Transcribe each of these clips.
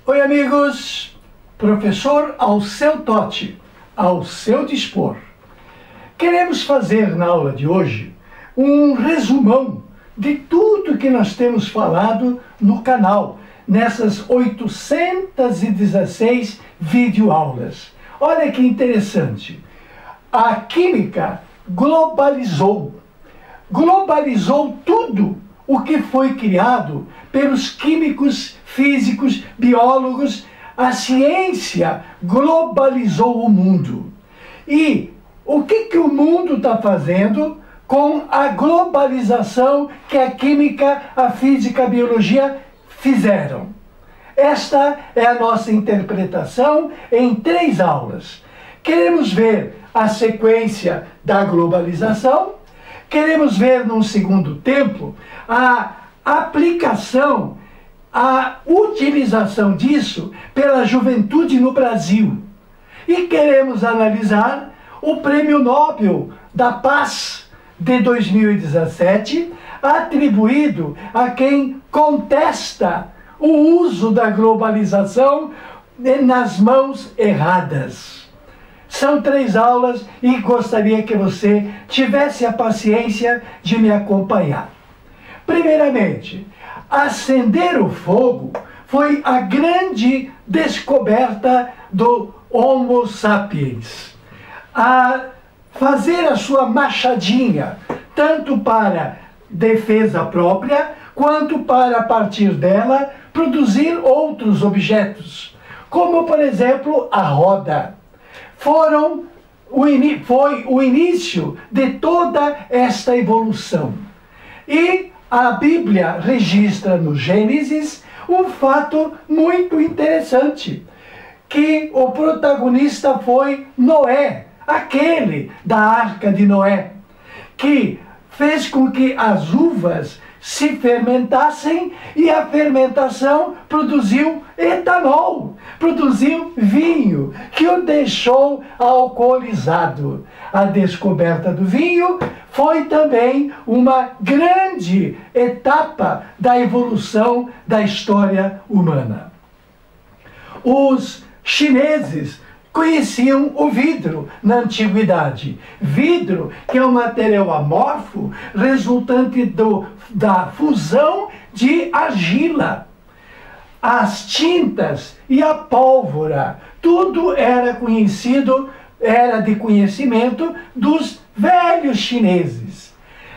Oi amigos, professor ao seu tote, ao seu dispor. Queremos fazer na aula de hoje um resumão de tudo que nós temos falado no canal, nessas 816 videoaulas. Olha que interessante, a química globalizou tudo o que foi criado pelos químicos, físicos, biólogos. A ciência globalizou o mundo. E o que o mundo está fazendo com a globalização que a química, a física, a biologia fizeram? Esta é a nossa interpretação em 3 aulas. Queremos ver a sequência da globalização. Queremos ver, num segundo tempo, a aplicação, a utilização disso pela juventude no Brasil. E queremos analisar o Prêmio Nobel da Paz de 2017, atribuído a quem contesta o uso da globalização nas mãos erradas. São 3 aulas e gostaria que você tivesse a paciência de me acompanhar. Primeiramente, acender o fogo foi a grande descoberta do Homo sapiens. A fazer a sua machadinha, tanto para defesa própria, quanto para, a partir dela, produzir outros objetos, como, por exemplo, a roda. Foi o início de toda esta evolução. E a Bíblia registra no Gênesis um fato muito interessante, que o protagonista foi Noé, aquele da Arca de Noé, que fez com que as uvas se fermentassem e a fermentação produziu etanol, produziu vinho, que o deixou alcoolizado. A descoberta do vinho foi também uma grande etapa da evolução da história humana. Os chineses conheciam o vidro na antiguidade. Vidro, que é um material amorfo resultante da fusão de argila. As tintas e a pólvora, tudo era de conhecimento dos velhos chineses.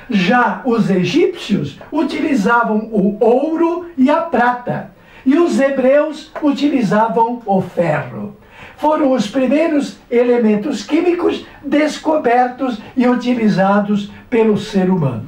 Já os egípcios utilizavam o ouro e a prata, e os hebreus utilizavam o ferro. Foram os primeiros elementos químicos descobertos e utilizados pelo ser humano.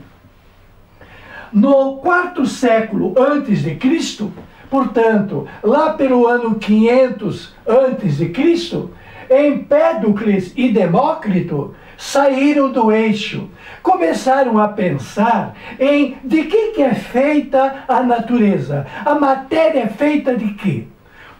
No 4º século antes de Cristo, portanto, lá pelo ano 500 antes de Cristo, Empédocles e Demócrito saíram do eixo, começaram a pensar em de que é feita a natureza. A matéria é feita de quê?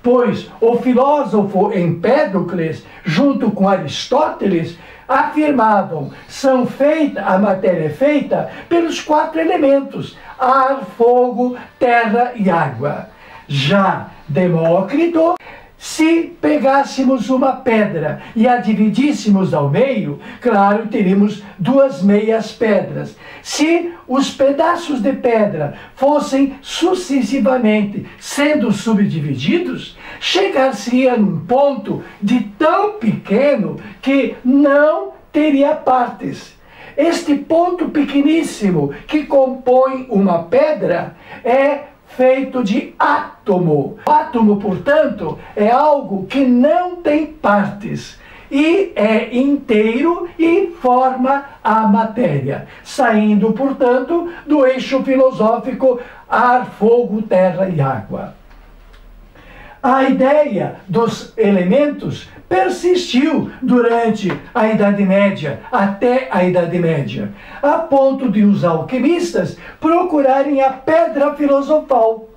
Pois o filósofo Empédocles, junto com Aristóteles, afirmavam que a matéria é feita pelos 4 elementos: ar, fogo, terra e água. Já Demócrito, se pegássemos uma pedra e a dividíssemos ao meio, claro, teríamos 2 meias pedras. Se os pedaços de pedra fossem sucessivamente sendo subdivididos, chegar-se-ia num ponto de tão pequeno que não teria partes. Este ponto pequeníssimo que compõe uma pedra é feito de átomo. O átomo, portanto, é algo que não tem partes e é inteiro e forma a matéria, saindo, portanto, do eixo filosófico ar, fogo, terra e água. A ideia dos elementos persistiu durante a Idade Média, até a Idade Média, a ponto de os alquimistas procurarem a pedra filosofal.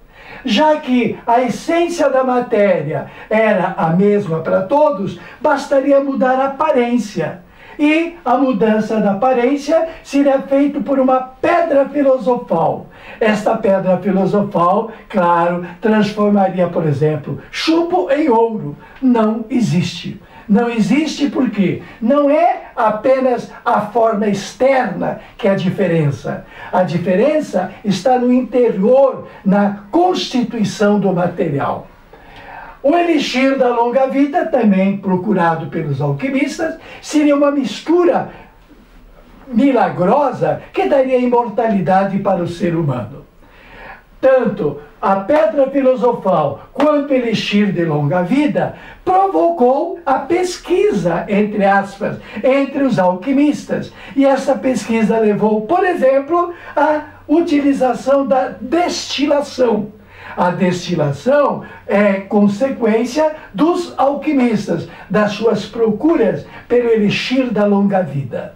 Já que a essência da matéria era a mesma para todos, bastaria mudar a aparência. E a mudança da aparência seria feita por uma pedra filosofal. Esta pedra filosofal, claro, transformaria, por exemplo, chumbo em ouro. Não existe. Não existe porque não é apenas a forma externa que é a diferença. A diferença está no interior, na constituição do material. O elixir da longa vida, também procurado pelos alquimistas, seria uma mistura milagrosa que daria imortalidade para o ser humano. Tanto a pedra filosofal quanto o elixir de longa vida provocou a pesquisa, entre aspas, entre os alquimistas. E essa pesquisa levou, por exemplo, à utilização da destilação. A destilação é consequência dos alquimistas, das suas procuras pelo elixir da longa vida.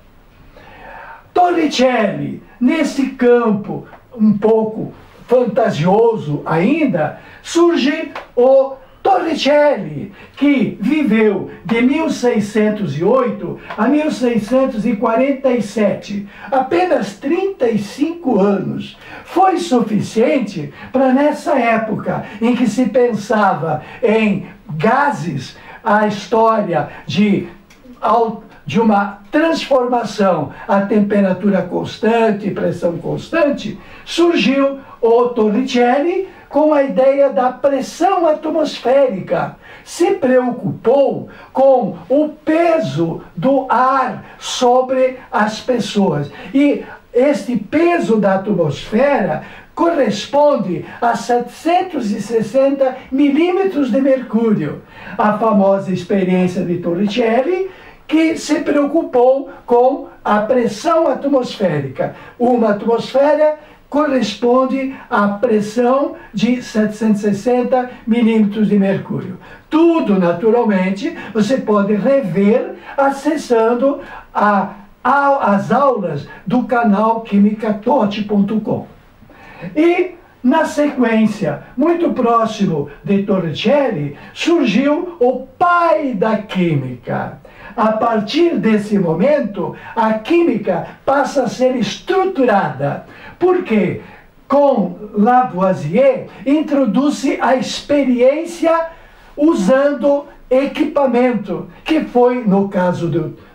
Torricelli, nesse campo um pouco fantasioso ainda, surge o Torricelli, que viveu de 1608 a 1647, apenas 35 anos. Foi suficiente para, nessa época em que se pensava em gases, a história de uma transformação a temperatura constante, pressão constante, surgiu o Torricelli com a ideia da pressão atmosférica. Se preocupou com o peso do ar sobre as pessoas. E este peso da atmosfera corresponde a 760 milímetros de mercúrio. A famosa experiência de Torricelli, que se preocupou com a pressão atmosférica. Uma atmosfera corresponde à pressão de 760 milímetros de mercúrio. Tudo, naturalmente, você pode rever acessando as aulas do canal quimicatote.com. E, na sequência, muito próximo de Torricelli, surgiu o pai da química. A partir desse momento, a química passa a ser estruturada. Porque, com Lavoisier, introduz-se a experiência usando equipamento, que foi, no caso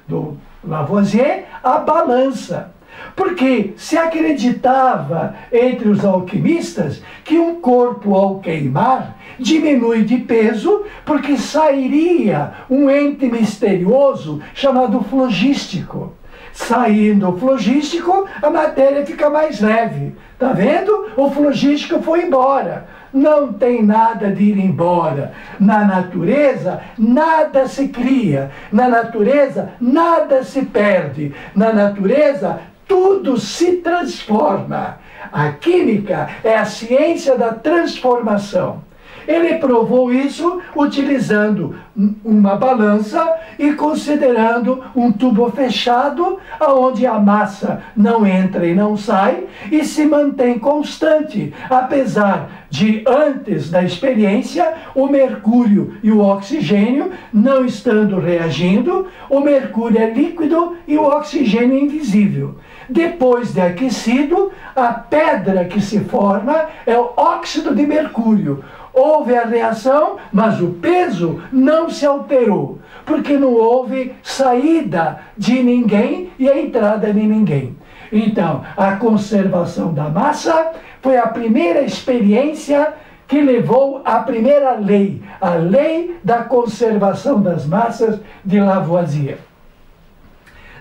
do Lavoisier, a balança. Porque se acreditava entre os alquimistas que um corpo ao queimar diminui de peso porque sairia um ente misterioso chamado flogístico. Saindo o flogístico, a matéria fica mais leve. Tá vendo? O flogístico foi embora. Não tem nada de ir embora. Na natureza, nada se cria. Na natureza, nada se perde. Na natureza, tudo se transforma. A química é a ciência da transformação. Ele provou isso utilizando uma balança e considerando um tubo fechado, onde a massa não entra e não sai e se mantém constante, apesar de, antes da experiência, o mercúrio e o oxigênio não estando reagindo, o mercúrio é líquido e o oxigênio é invisível. Depois de aquecido, a pedra que se forma é o óxido de mercúrio. Houve a reação, mas o peso não se alterou, porque não houve saída de ninguém e a entrada de ninguém. Então, a conservação da massa foi a primeira experiência que levou à primeira lei, a lei da conservação das massas de Lavoisier.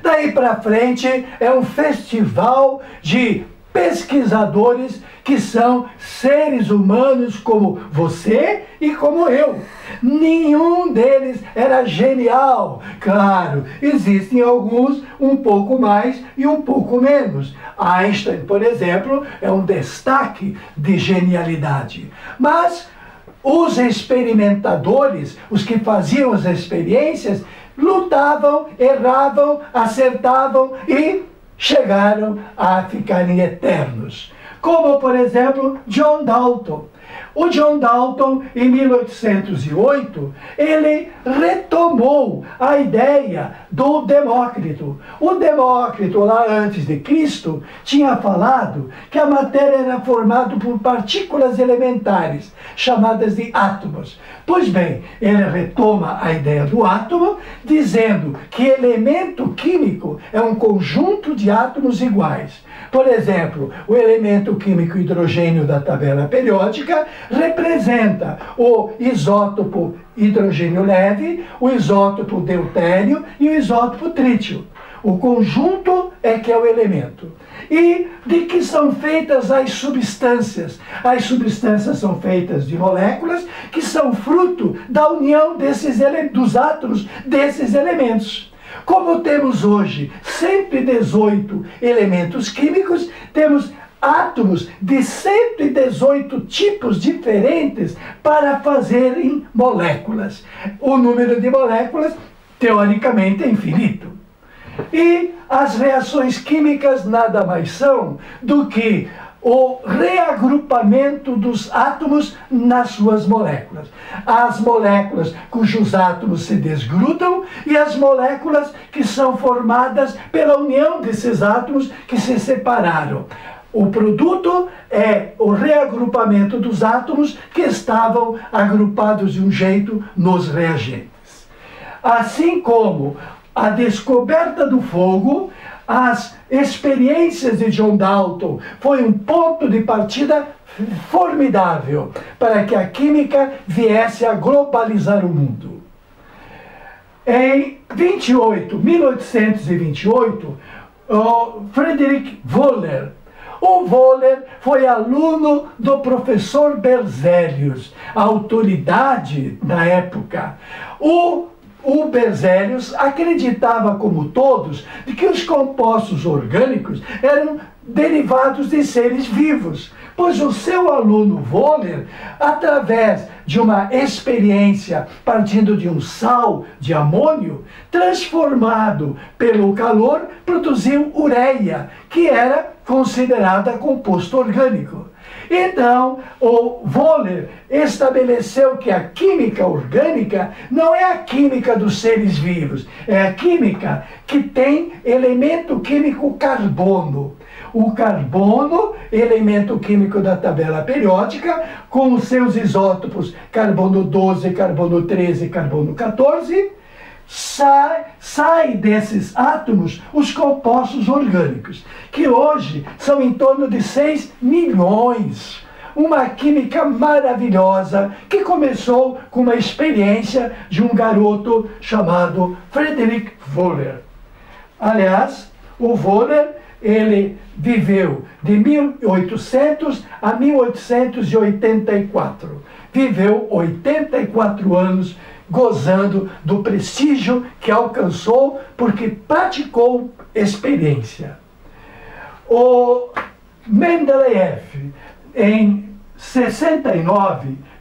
Daí para frente é um festival de pesquisadores que são seres humanos como você e como eu. Nenhum deles era genial. Claro, existem alguns um pouco mais e um pouco menos. Einstein, por exemplo, é um destaque de genialidade. Mas os experimentadores, os que faziam as experiências, lutavam, erravam, acertavam e chegaram a ficarem eternos. Como, por exemplo, John Dalton. O John Dalton, em 1808, ele retomou a ideia do Demócrito. O Demócrito, lá antes de Cristo, tinha falado que a matéria era formada por partículas elementares, chamadas de átomos. Pois bem, ele retoma a ideia do átomo, dizendo que elemento químico é um conjunto de átomos iguais. Por exemplo, o elemento químico hidrogênio da tabela periódica representa o isótopo hidrogênio leve, o isótopo deutério e o isótopo trítio. O conjunto é que é o elemento. E de que são feitas as substâncias? As substâncias são feitas de moléculas que são fruto da união dos átomos desses elementos. Como temos hoje 118 elementos químicos, temos átomos de 118 tipos diferentes para fazerem moléculas. O número de moléculas, teoricamente, é infinito. E as reações químicas nada mais são do que o reagrupamento dos átomos nas suas moléculas. As moléculas cujos átomos se desgrudam e as moléculas que são formadas pela união desses átomos que se separaram. O produto é o reagrupamento dos átomos que estavam agrupados de um jeito nos reagentes. Assim como a descoberta do fogo, as experiências de John Dalton foi um ponto de partida formidável para que a química viesse a globalizar o mundo. Em 1828, o Friedrich Wöhler, o Wöhler foi aluno do professor Berzelius, a autoridade da época. O Berzelius acreditava, como todos, de que os compostos orgânicos eram derivados de seres vivos, pois o seu aluno Wöhler, através de uma experiência partindo de um sal de amônio, transformado pelo calor, produziu ureia, que era considerada composto orgânico. Então, o Wöhler estabeleceu que a química orgânica não é a química dos seres vivos, é a química que tem elemento químico carbono. O carbono, elemento químico da tabela periódica, com os seus isótopos carbono 12, carbono 13 e carbono 14, sai desses átomos os compostos orgânicos, que hoje são em torno de 6 milhões. Uma química maravilhosa que começou com uma experiência de um garoto chamado Friedrich Wöhler. Aliás, o Wöhler, ele viveu de 1800 a 1884. Viveu 84 anos gozando do prestígio que alcançou porque praticou experiência. O Mendeleev, em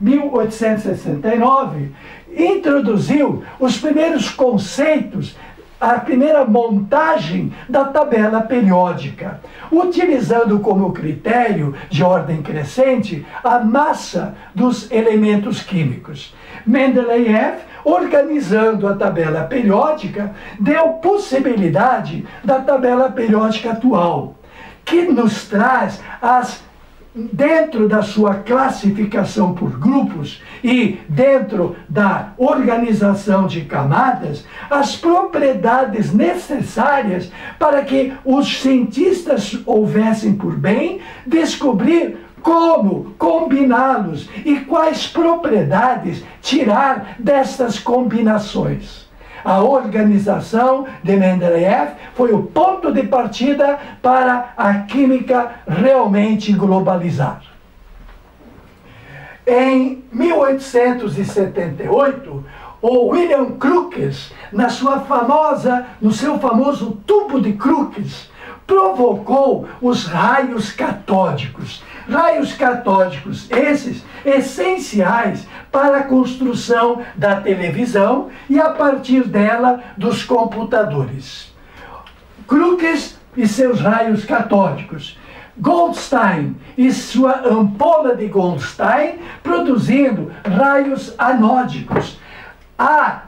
1869, introduziu os primeiros conceitos, a primeira montagem da tabela periódica, utilizando como critério de ordem crescente a massa dos elementos químicos. Mendeleev, organizando a tabela periódica, deu possibilidade da tabela periódica atual, que nos traz dentro da sua classificação por grupos e dentro da organização de camadas, as propriedades necessárias para que os cientistas houvessem por bem descobrir como combiná-los e quais propriedades tirar destas combinações. A organização de Mendeleev foi o ponto de partida para a química realmente globalizar. Em 1878, o William Crookes, no seu famoso tubo de Crookes, provocou os raios catódicos. Raios catódicos esses essenciais para a construção da televisão e, a partir dela, dos computadores. Crookes e seus raios catódicos Goldstein e sua ampola de Goldstein produzindo raios anódicos. Há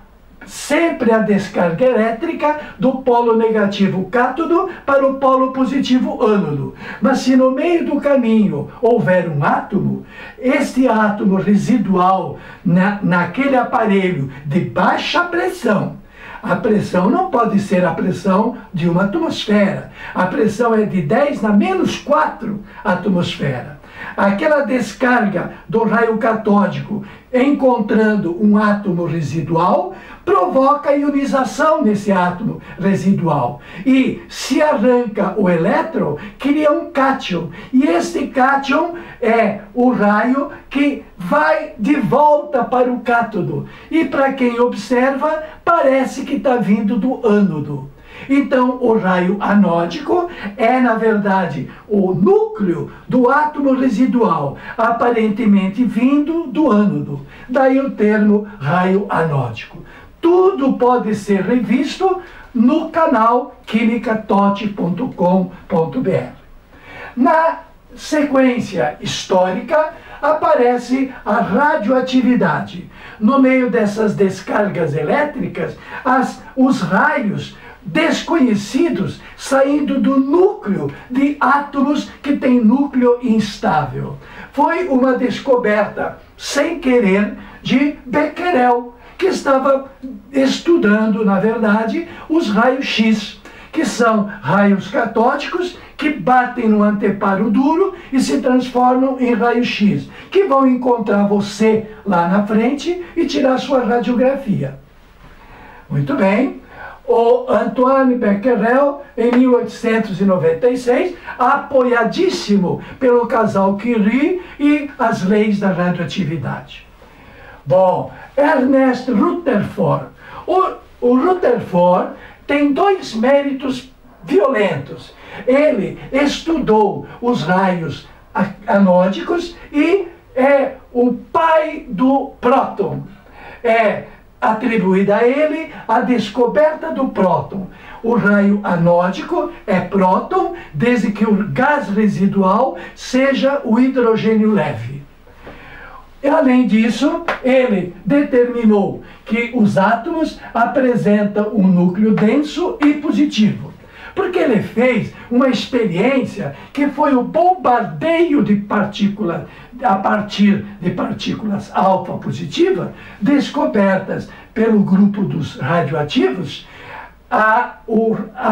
sempre a descarga elétrica do polo negativo cátodo para o polo positivo ânodo. Mas se no meio do caminho houver um átomo, este átomo residual naquele aparelho de baixa pressão, a pressão não pode ser a pressão de uma atmosfera. A pressão é de 10 na menos 4 atmosfera. Aquela descarga do raio catódico encontrando um átomo residual provoca ionização nesse átomo residual. E se arranca o elétron, cria um cátion. E este cátion é o raio que vai de volta para o cátodo. E para quem observa, parece que está vindo do ânodo. Então, o raio anódico é, na verdade, o núcleo do átomo residual, aparentemente vindo do ânodo. Daí o termo raio anódico. Tudo pode ser revisto no canal quimicatote.com.br. Na sequência histórica, aparece a radioatividade. No meio dessas descargas elétricas, os raios desconhecidos saindo do núcleo de átomos que têm núcleo instável. Foi uma descoberta, sem querer, de Becquerel, que estava estudando, na verdade, os raios X, que são raios catódicos que batem no anteparo duro e se transformam em raios X, que vão encontrar você lá na frente e tirar sua radiografia. Muito bem. O Antoine Becquerel, em 1896, apoiadíssimo pelo casal Curie e as leis da radioatividade. Bom, Ernest Rutherford. O Rutherford tem dois méritos violentos. Ele estudou os raios anódicos e é o pai do próton. É atribuída a ele a descoberta do próton. O raio anódico é próton, desde que o gás residual seja o hidrogênio leve. E, além disso, ele determinou que os átomos apresentam um núcleo denso e positivo. Porque ele fez uma experiência que foi o bombardeio de partículas, a partir de partículas alfa positivas, descobertas pelo grupo dos radioativos. A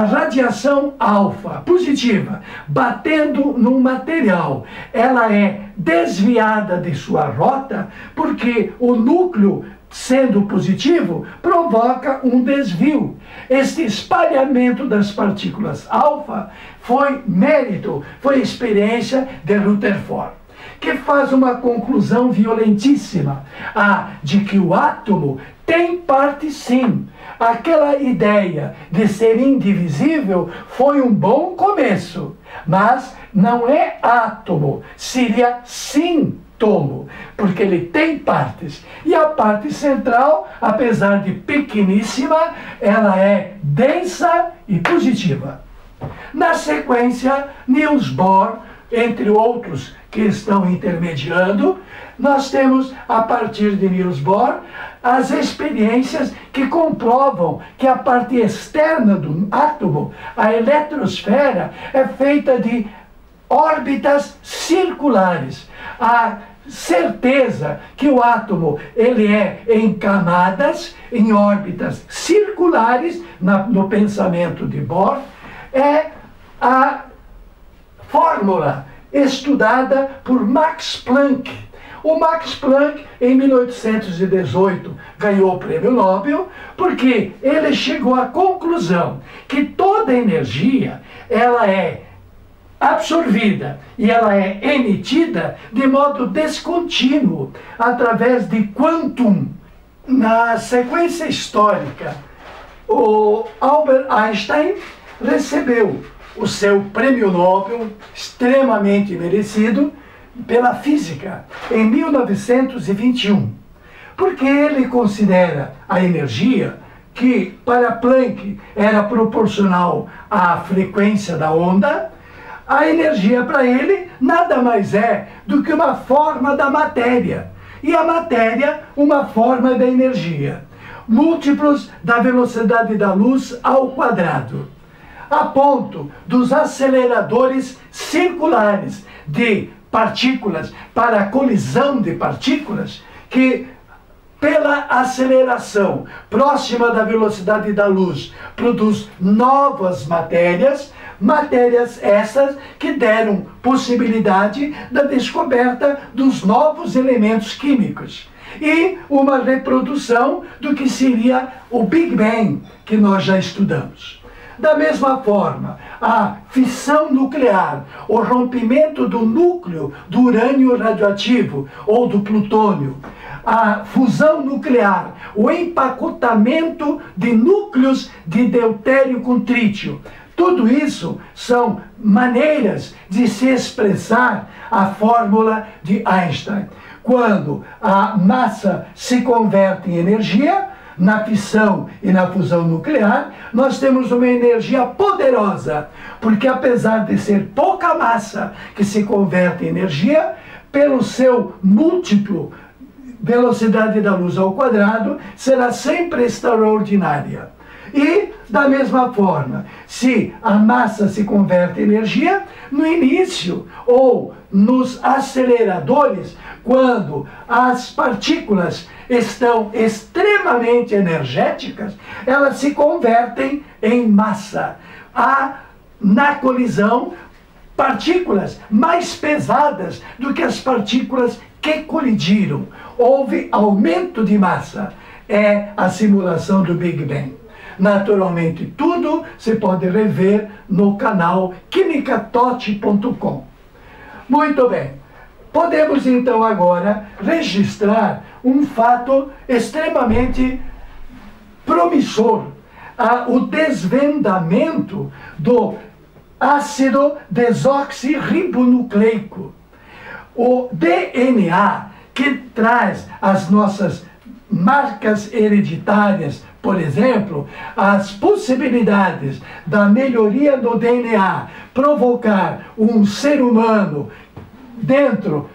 radiação alfa positiva batendo num material, ela é desviada de sua rota, porque o núcleo, sendo positivo, provoca um desvio. Este espalhamento das partículas alfa foi mérito, foi experiência de Rutherford, que faz uma conclusão violentíssima, de que o átomo tem parte sim. Aquela ideia de ser indivisível foi um bom começo, mas não é átomo, seria sintomo, porque ele tem partes. E a parte central, apesar de pequeníssima, ela é densa e positiva. Na sequência, Niels Bohr, entre outros que estão intermediando, nós temos, a partir de Niels Bohr, as experiências que comprovam que a parte externa do átomo, a eletrosfera, é feita de órbitas circulares. A certeza que o átomo ele é em camadas, em órbitas circulares, no pensamento de Bohr, é a fórmula estudada por Max Planck. O Max Planck, em 1818, ganhou o prêmio Nobel porque ele chegou à conclusão que toda energia ela é absorvida e ela é emitida de modo descontínuo, através de quantum. Na sequência histórica, o Albert Einstein recebeu o seu prêmio Nobel, extremamente merecido, pela física, em 1921. Porque ele considera a energia, que para Planck era proporcional à frequência da onda, A energia para ele nada mais é do que uma forma da matéria. E a matéria, uma forma da energia. Múltiplos da velocidade da luz ao quadrado. A ponto dos aceleradores circulares de partículas para a colisão de partículas, que pela aceleração próxima da velocidade da luz produz novas matérias, matérias essas que deram possibilidade da descoberta dos novos elementos químicos e uma reprodução do que seria o Big Bang, que nós já estudamos. Da mesma forma, a fissão nuclear, o rompimento do núcleo do urânio radioativo ou do plutônio, a fusão nuclear, o empacotamento de núcleos de deutério com trítio. Tudo isso são maneiras de se expressar a fórmula de Einstein. Quando a massa se converte em energia, na fissão e na fusão nuclear, nós temos uma energia poderosa, porque apesar de ser pouca massa que se converte em energia, pelo seu múltiplo, velocidade da luz ao quadrado, será sempre extraordinária. E, da mesma forma, se a massa se converte em energia, no início ou nos aceleradores, quando as partículas estão extremamente energéticas, elas se convertem em massa. Há, na colisão, partículas mais pesadas do que as partículas que colidiram. Houve aumento de massa. É a simulação do Big Bang. Naturalmente, tudo se pode rever no canal quimicatote.com. Muito bem. Podemos então agora registrar um fato extremamente promissor, o desvendamento do ácido desoxirribonucleico. O DNA, que traz as nossas marcas hereditárias, por exemplo, as possibilidades da melhoria do DNA provocar um ser humano dentro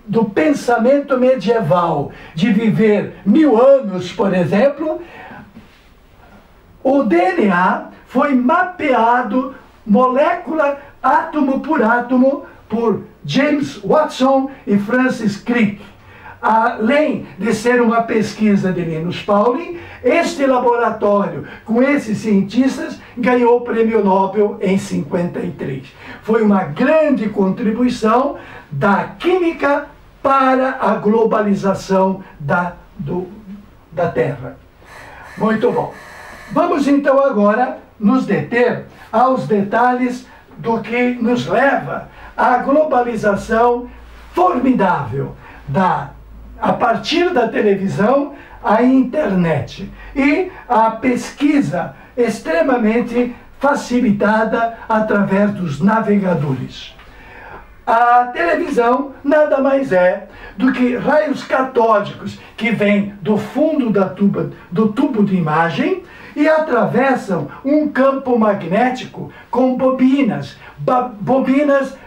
do pensamento medieval de viver 1000 anos, por exemplo, o DNA foi mapeado molécula, átomo por átomo, por James Watson e Francis Crick. Além de ser uma pesquisa de Linus Pauling, este laboratório, com esses cientistas, ganhou o Prêmio Nobel em 53. Foi uma grande contribuição da química para a globalização da Terra. Muito bom. Vamos então agora nos deter aos detalhes do que nos leva à globalização formidável a partir da televisão, a internet e a pesquisa extremamente facilitada através dos navegadores. A televisão nada mais é do que raios catódicos que vêm do fundo do tubo de imagem e atravessam um campo magnético com bobinas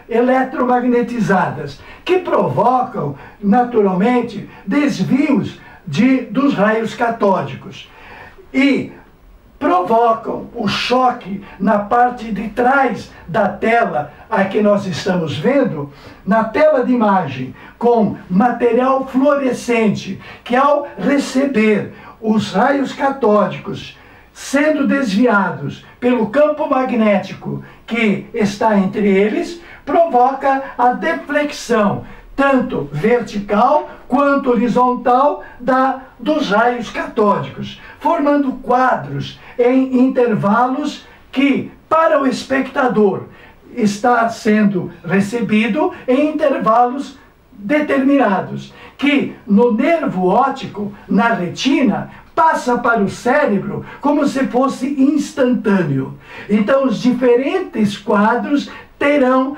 eletromagnetizadas, que provocam, naturalmente, desvios dos raios catódicos e provocam o choque na parte de trás da tela a que nós estamos vendo, na tela de imagem, com material fluorescente, que ao receber os raios catódicos sendo desviados pelo campo magnético que está entre eles, provoca a deflexão, tanto vertical quanto horizontal, dos raios catódicos, formando quadros em intervalos que, para o espectador, está sendo recebido em intervalos determinados, que no nervo óptico, na retina, passa para o cérebro como se fosse instantâneo. Então, os diferentes quadros terão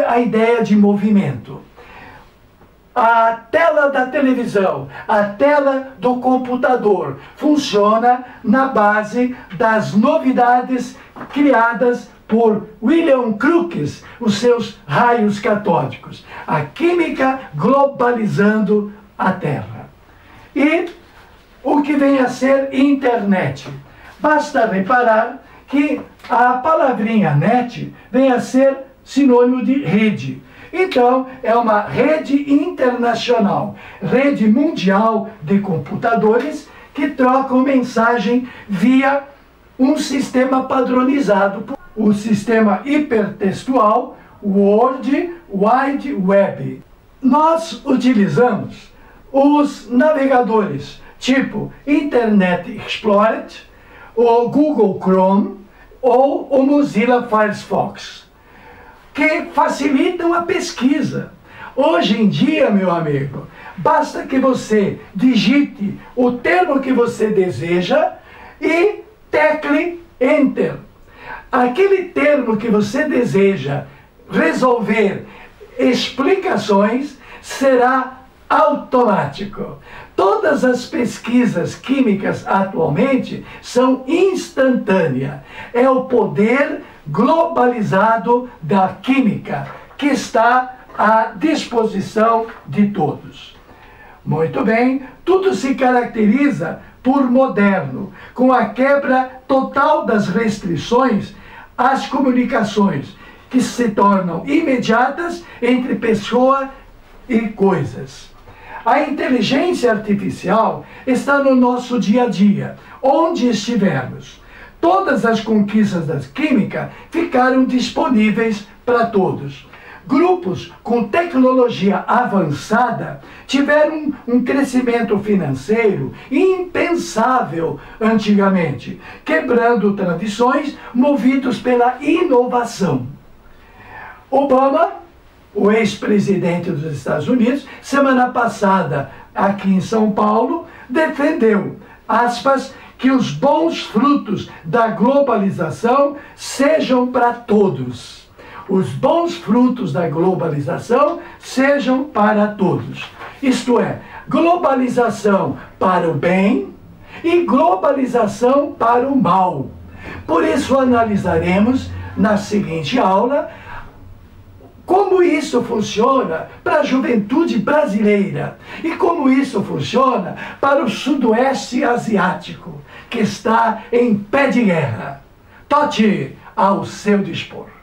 a ideia de movimento. A tela da televisão, a tela do computador, funciona na base das novidades criadas por William Crookes os seus raios catódicos. A química globalizando a Terra. E o que vem a ser internet. Basta reparar que a palavrinha net vem a ser sinônimo de rede. Então, é uma rede internacional, rede mundial de computadores que trocam mensagem via um sistema padronizado, o sistema hipertextual World Wide Web. Nós utilizamos os navegadores tipo Internet Explorer, o Google Chrome ou o Mozilla Firefox, que facilitam a pesquisa. Hoje em dia, meu amigo, basta que você digite o termo que você deseja e tecle Enter. Aquele termo que você deseja resolver explicações será automático. Todas as pesquisas químicas atualmente são instantâneas. É o poder globalizado da química que está à disposição de todos. Muito bem, tudo se caracteriza por moderno, com a quebra total das restrições às comunicações, que se tornam imediatas entre pessoa e coisas. A inteligência artificial está no nosso dia a dia, onde estivermos. Todas as conquistas da química ficaram disponíveis para todos. Grupos com tecnologia avançada tiveram um crescimento financeiro impensável antigamente, quebrando tradições movidos pela inovação. Obama, o ex-presidente dos Estados Unidos, semana passada, aqui em São Paulo, defendeu, aspas, que os bons frutos da globalização sejam para todos. Os bons frutos da globalização sejam para todos. Isto é, globalização para o bem e globalização para o mal. Por isso analisaremos na seguinte aula como isso funciona para a juventude brasileira e como isso funciona para o sudoeste asiático, que está em pé de guerra. Tote ao seu dispor.